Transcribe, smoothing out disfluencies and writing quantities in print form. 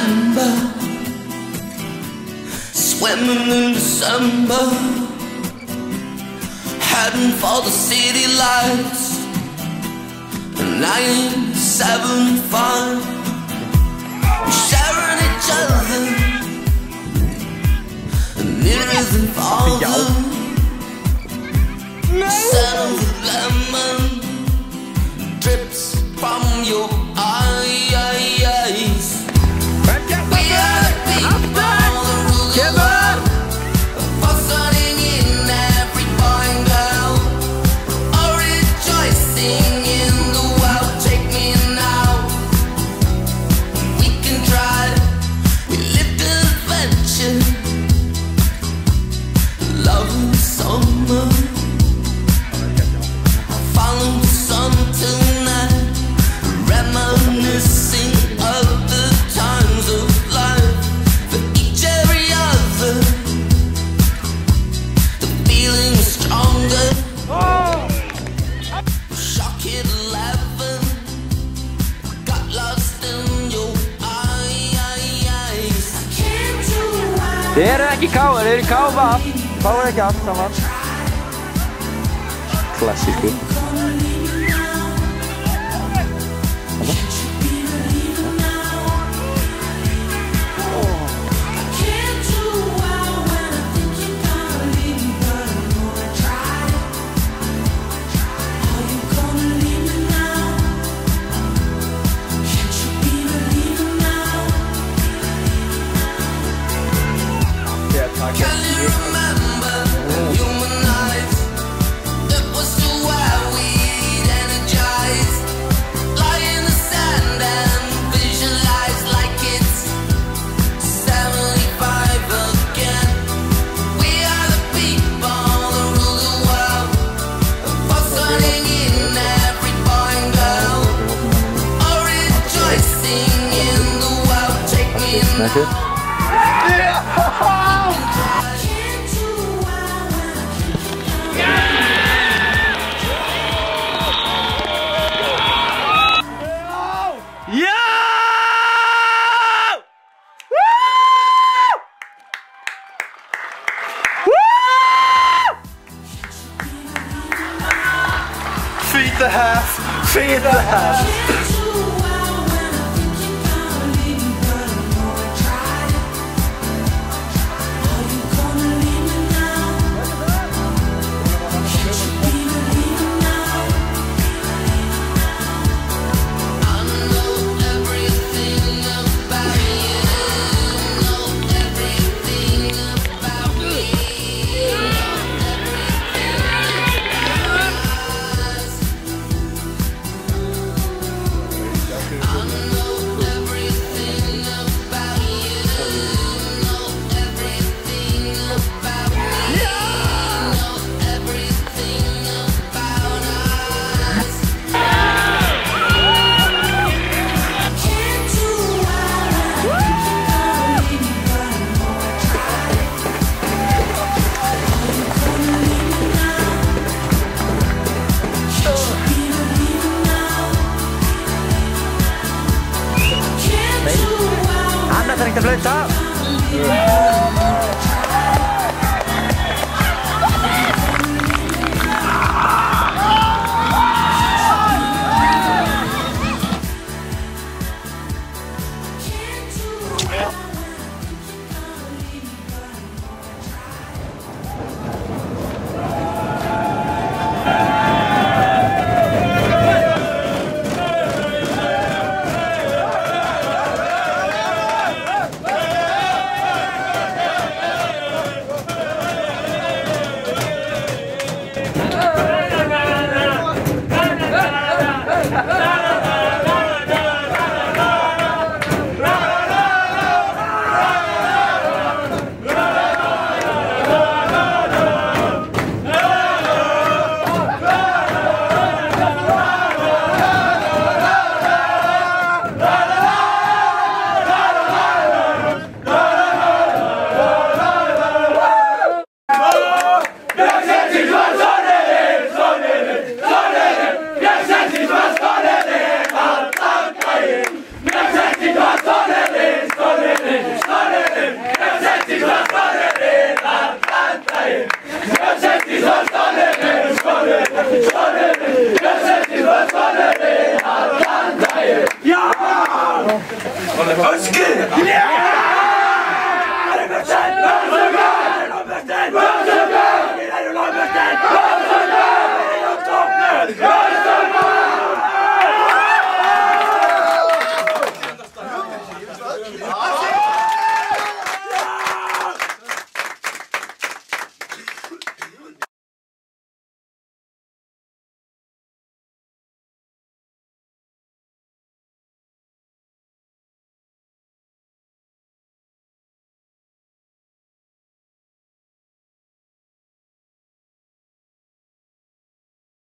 remember swimming in December, heading for the city lights. 975, sharing each other, mirrors and father. Scent of lemon drips from your eyes. We are the people that rule the world, for sunning in every boy and girl, or rejoicing in the world. Take me now, we can try. We live the adventure, love in summer. Follow the sun tonight, reminiscing of the times of life. For each every other, the feeling is stronger. Shock hit 11, got lost in your eyes. Þið eru ekki káir, þið eru káfa. Káir ekki allt saman. Klassísku. Can you remember human life? It was so where we'd energize, lie in the sand and visualize like it's 75 again. We are the people that rule the world, for sunning in every boy and girl, or rejoicing in the world. Take me now. Feed the half, feed the half. Anna þarf ekki að blauta. Özgür!